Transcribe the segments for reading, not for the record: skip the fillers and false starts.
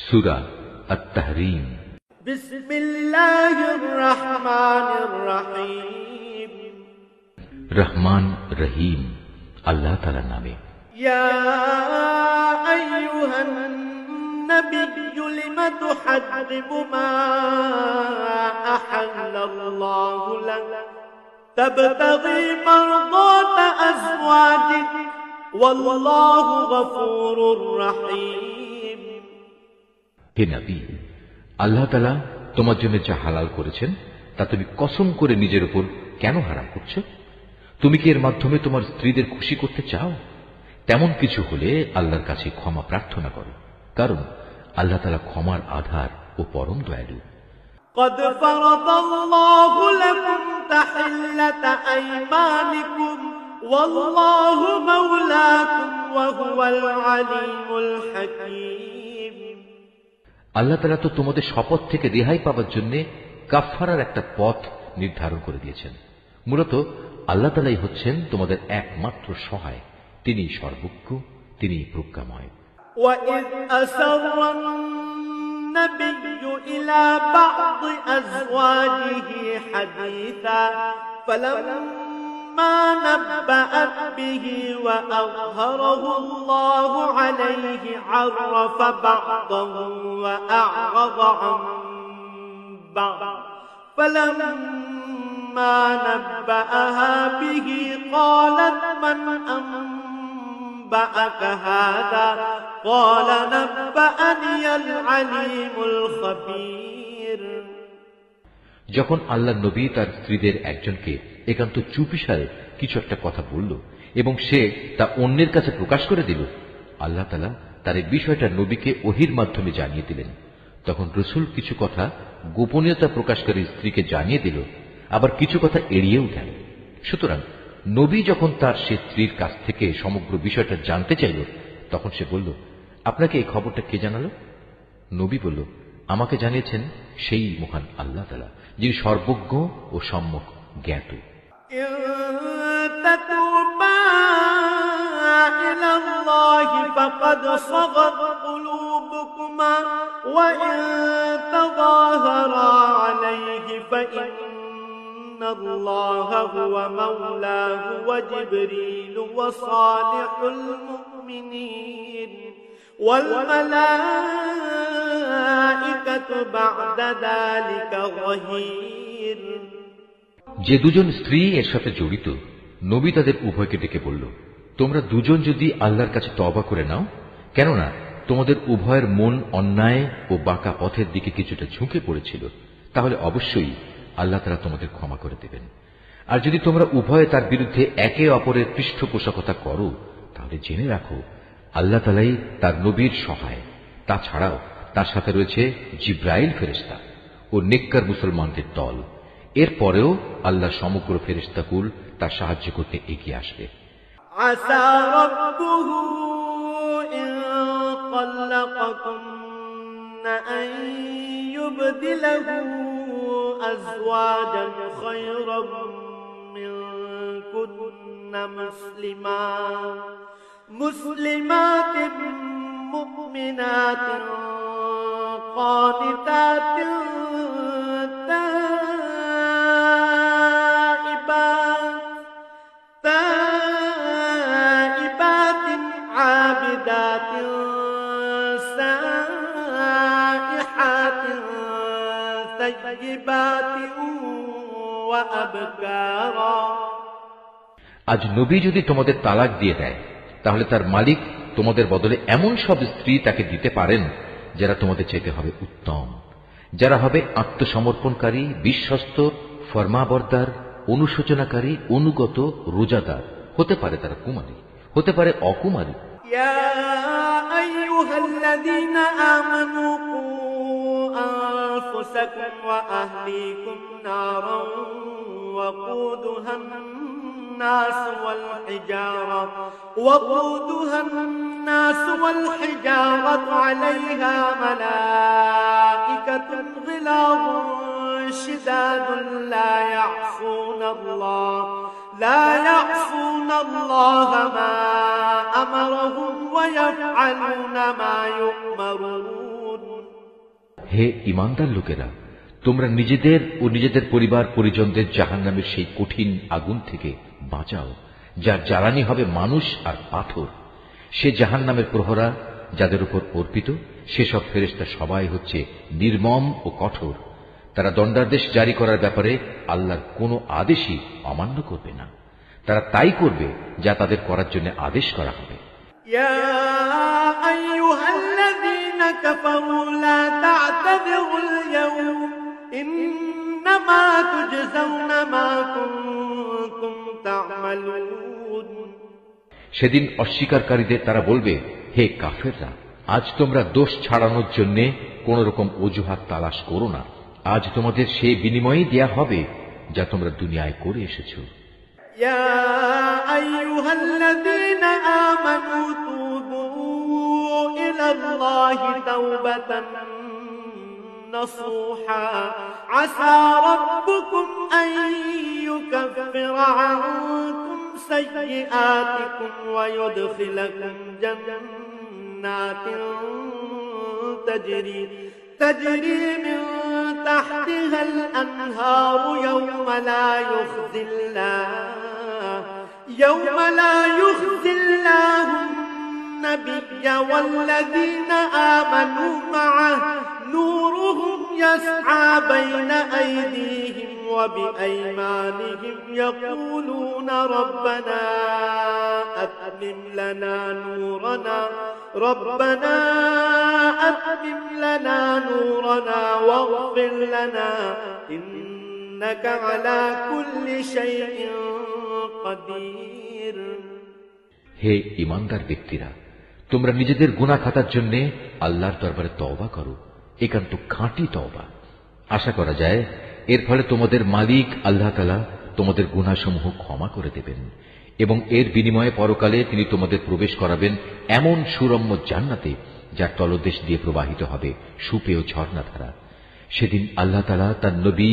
সূরা আত-তাহরীম। বিসমিল্লাহির রহমানির রহিম। রহমান রহিম আল্লাহ তাআলার নামে। ইয়া আইয়ুহান নাবিয়্যু লিমা তুহাররিমু মা আহাল্লাল্লাহু লাক তাবতাগী মারদাতা আজওয়াজিক ওয়াল্লাহু গফুরুর রহিম। হে নবী, আল্লাহ তাআলা তোমার জন্য যা হালাল করেছেন তা তুমি কসম করে নিজের উপর কেন হারাম করছো? তুমি কি এর মাধ্যমে তোমার স্ত্রীদের খুশি করতে চাও? তেমন কিছু হলে আল্লাহর কাছে ক্ষমা প্রার্থনা করো, কারণ আল্লাহ তাআলা ক্ষমার আধার ও পরম দয়ালু। قد فرض الله لكم تحلة أيمانكم والله مولاكم وهو العليم الحكيم। আল্লাহ তাআলা তো তোমাদের শপথ থেকে রেহাই পাওয়ার জন্য কাফফারার একটা পথ নির্ধারণ করে দিয়েছেন। মূলত আল্লাহ তাআলাই হচ্ছেন তোমাদের একমাত্র সহায়, তিনি সর্বজ্ঞ, তিনি প্রজ্ঞাময়। وَإِذْ أَسَرَّ النَّبِيُّ إِلَى بَعْضِ أَزْوَاجِهِ حَدِيثًا فَلَمَّا نَبَّأَتْ بِهِ وَأَظْهَرَهُ اللَّهُ عَلَيْهِ عَرَّفَ بَعْضَهُ وَأَعْرَضَ عَن بَعْضٍ فَلَمَّا نَبَّأَهَا بِهِ قَالَتْ مَنْ أنبأك هذا قال نبأني العليم الخبير। যখন আল্লাহর নবী তার স্ত্রীদের একজনকে একান্ত চুপিসারে কিছু একটা কথা বলল এবং সে তা অন্যের কাছে প্রকাশ করে দিল, আল্লাহ তাআলা তার এই বিষয়টা নবীকে ওহীর মাধ্যমে জানিয়ে দিলেন। তখন রাসূল কিছু কথা গোপনীয়তা প্রকাশকারী স্ত্রীকে জানিয়ে দিল, আবার কিছু কথা এড়িয়েও গেল। সুতরাং নবী যখন তার সে স্ত্রীর কাছ থেকে সমগ্র বিষয়টা জানতে চাইল, তখন সে বলল, আপনাকে এই খবরটা কে জানালো? নবী বলল, আমাকে জানিয়েছেন সেই মহান আল্লাহ তাআলা, যিনি সর্বজ্ঞ ও সম্যক জ্ঞাত। إن الله هو مولاه وجبريل وصالح المؤمنين والملائكة بعد ذلك ظهير। যে দুজন স্ত্রী এর সাথে জড়িত, নবী তাদের উভয়কে ডেকে বলল, তোমরা দুজন যদি আল্লাহর কাছে তওবা করে নাও, কেননা তোমাদের উভয়ের মন অন্যায় ও বাঁকা পথের দিকে কিছুটা ঝুঁকে পড়েছিল, তাহলে অবশ্যই আল্লাহ তাআলা তোমাদের ক্ষমা করে দেবেন। আর যদি তোমরা উভয়ে তার বিরুদ্ধে একে অপরের পৃষ্ঠপোষকতা করো, তাহলে জেনে রাখো আল্লাহ তাআলাই তার নবীর সহায়। তাছাড়াও তার সাথে রয়েছে জিব্রাইল ফেরেশতা ও নেককার মুসলমানদের দল। এরপরেও আল্লাহ সমগ্র ফেরেশতাকুল তার সাহায্য করতে এগিয়ে আসবে। আসা রাব্বুহু ইন ক্বাল্লাকুন্না আন ইউবদিলাহু أزواجا خيرا منكن مسلمات مؤمنات قانتات تائبات عابدات سائحات আজ নবী যদি তোমাদের তালাক দিয়ে দেয়, তাহলে তার মালিক তোমাদের বদলে এমন সব স্ত্রী তাকে দিতে পারেন যারা তোমাদের চাইতে হবে উত্তম, যারা হবে আত্মসমর্পণকারী, বিশ্বস্ত, ফরমাবরদার, অনুশোচনাকারী, অনুগত, রোজাদার। হতে পারে তারা কুমারী, হতে পারে অকুমারী। ইয়া আইয়ুহাল্লাযীনা আমানু أنفسكم وأهليكم نارا وقودها الناس والحجارة عليها ملائكة غلاظ شداد لا يعصون الله ما أمرهم ويفعلون ما يؤمرون হে ঈমানদার লোকেরা, তোমরা নিজেদের ও নিজেদের পরিবার পরিজনদের জাহান্নামের সেই কঠিন আগুন থেকে বাঁচাও, যার জ্বালানি হবে মানুষ আর পাথর। সে জাহান্নামের প্রহরা যাদের উপর অর্পিত, সেসব ফেরেশতা সবাই হচ্ছে নির্মম ও কঠোর। তারা দণ্ডাদেশ জারি করার ব্যাপারে আল্লাহর কোনো আদেশই অমান্য করবে না। তারা তাই করবে যা তাদের করার জন্য আদেশ করা হবে। يا أيها الذين كفروا لا تعتذروا اليوم إنما تجزون ما كنتم تعملون। সেদিন অস্বীকারীদের তারা বলবে, হে কাফেররা, আজ তোমরা দোষ ছাড়ানোর জন্য কোন রকম অজুহাত তালাশ করো না। আজ তোমাদের সেই বিনিময়ই দেয়া হবে যা তোমরা দুনিয়ায় করে এসেছো। يا أيها الذين آمنوا توبوا إلى الله توبة نصوحا عسى ربكم أن يكفر عنكم سيئاتكم ويدخلكم جنات تجري من تحتها الأنهار يوم لا يخزي الله النبي والذين آمنوا معه نورهم يسعى بين أيديهم وبأيمانهم يقولون ربنا أتمم لنا نورنا واغفر لنا إنك على كل شيء قدير। হে ঈমানদার ব্যক্তিরা, তোমরা নিজেদের গুনাহ খাতার জন্য আল্লাহর দরবারে তওবা করো, একান্ত খাঁটি তওবা। আশা করা যায় এর ফলে তোমাদের মালিক আল্লাহ তাআলা তোমাদের গুনাহসমূহ ক্ষমা করে দেবেন এবং এর বিনিময়ে পরকালে তিনি তোমাদের প্রবেশ করাবেন এমন সুরম্য জান্নাতে যার তলদেশ দিয়ে প্রবাহিত হবে সুপেয় ঝর্ণাধারা। সেদিন আল্লাহ তাআলা তার নবী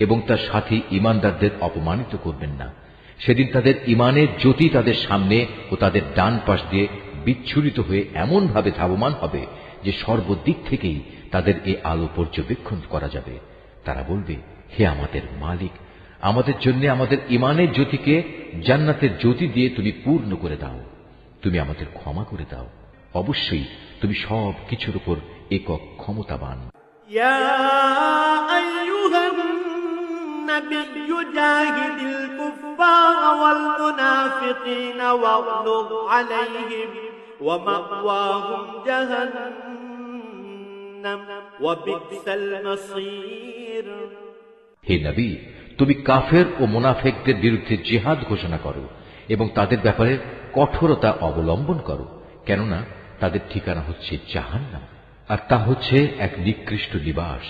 এবং তার সাথী ঈমানদারদের অপমানিত করবেন না। সেদিন তাদের ঈমানের জ্যোতি তাদের সামনে ও তাদের ডান পাশ দিয়ে বিচ্ছুরিত হয়ে এমন ভাবে ধাবমান হবে যে সর্বদিক থেকেই তাদের এ আলো পর্যবেক্ষণ করা যাবে। তারা বলবে, হে আমাদের মালিক, আমাদের জন্য আমাদের ঈমানের জ্যোতিকে জান্নাতের জ্যোতি দিয়ে তুমি পূর্ণ করে দাও, তুমি আমাদের ক্ষমা করে দাও। অবশ্যই তুমি সব কিছুর উপর একক ক্ষমতাবান। يا أيها النبي جاهد الكفار والمنافقين واغلظ عليهم ومأواهم جهنم وبئس المصير। হে নবী, তুমি কাফের ও মুনাফিকদের বিরুদ্ধে জিহাদ ঘোষণা করো এবং তাদের ব্যাপারে কঠোরতা অবলম্বন করো, কেননা তাদের ঠিকানা হচ্ছে জাহান্নাম, আর তা হচ্ছে এক নিকৃষ্ট নিবাস।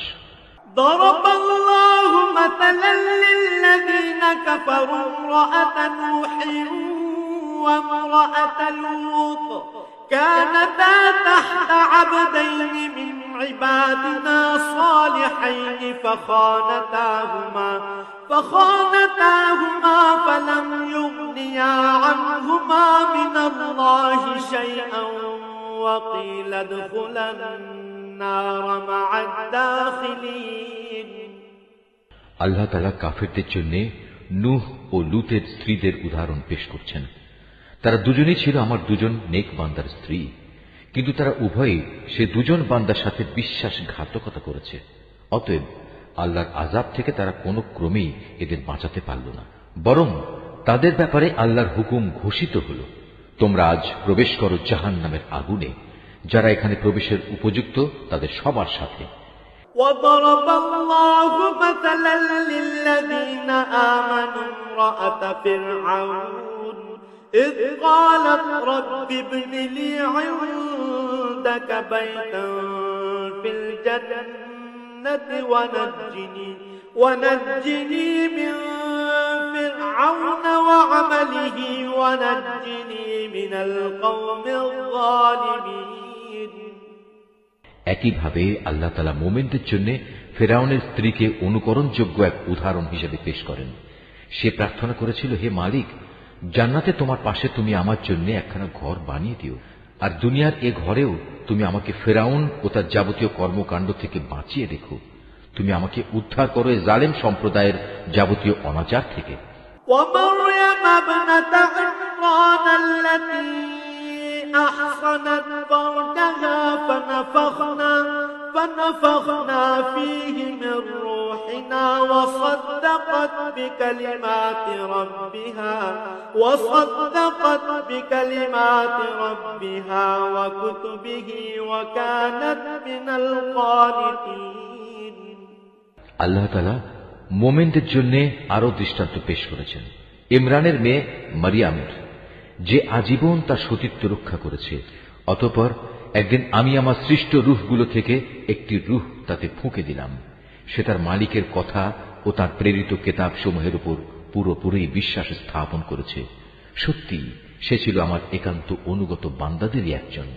ضرب الله مثلا للذين كفروا امرأة نوح وامرأة لوط كانتا تحت عبدين من عبادنا صالحين فخانتاهما فلم يغنيا عنهما من الله شيئا وقيل ادخلا النار مع الداخلين। আল্লাহ তাআলা কাফেরদের জন্য নূহ ও লূতের স্ত্রীদের উদাহরণ পেশ করছেন। তারা দুজনেই ছিল আমার দুজন নেক বান্দার স্ত্রী, কিন্তু তারা উভয়ই সে দুজন বান্দার সাথে বিশ্বাসঘাতকতা করেছে। অতএব আল্লাহর আযাব থেকে তারা কোনো ক্রমেই এদের বাঁচাতে পারল না, বরং তাদের ব্যাপারে আল্লাহর হুকুম ঘোষিত হল, তোমরা আজ প্রবেশ করো জাহান্নামের আগুনে। যারা এখানে প্রবেশের উপযুক্ত তাদের সবার সাথে। وضرب الله مثلا للذين آمنوا امرأة فرعون إذ قالت رب ابن لي عندك بيتا في الجنة ونجني من فرعون وعمله ونجني من القوم الظالمين। একইভাবে আল্লাহ তাআলা মুমিনদের জন্য ফিরআউনের স্ত্রীকে অনুকরণযোগ্য এক উদাহরণ হিসেবে পেশ করেন। সে প্রার্থনা করেছিল, হে মালিক, জান্নাতে তোমার পাশে তুমি আমার জন্য একখানা ঘর বানিয়ে দিও, আর দুনিয়ার এ ঘরেও তুমি আমাকে ফেরাউন ও তার যাবতীয় কর্মকাণ্ড থেকে বাঁচিয়ে রেখো। তুমি আমাকে উদ্ধার করো এই জালেম সম্প্রদায়ের যাবতীয় অনাচার থেকে। ومريم ابنة عمران التي أحصنت فرجها فنفخنا فيه من روحنا وصدقت بكلمات ربها وكتبه وكانت من القانتين। আল্লাহ তাআলা মোমেনদের জন্য আরো দৃষ্টান্ত পেশ করেছেন ইমরানের মেয়ে মারিয়ামের, যে আজীবন তার সতীত্ব রক্ষা করেছে। অতঃপর একদিন আমি আমার সৃষ্ট রূহগুলো থেকে একটি রূহ তাতে ফুঁকে দিলাম। সে তার মালিকের কথা ও তার প্রেরিত কেতাব সমূহের উপর পুরোপুরি বিশ্বাস স্থাপন করেছে। সত্যি সে ছিল আমার একান্ত অনুগত বান্দাদেরই একজন।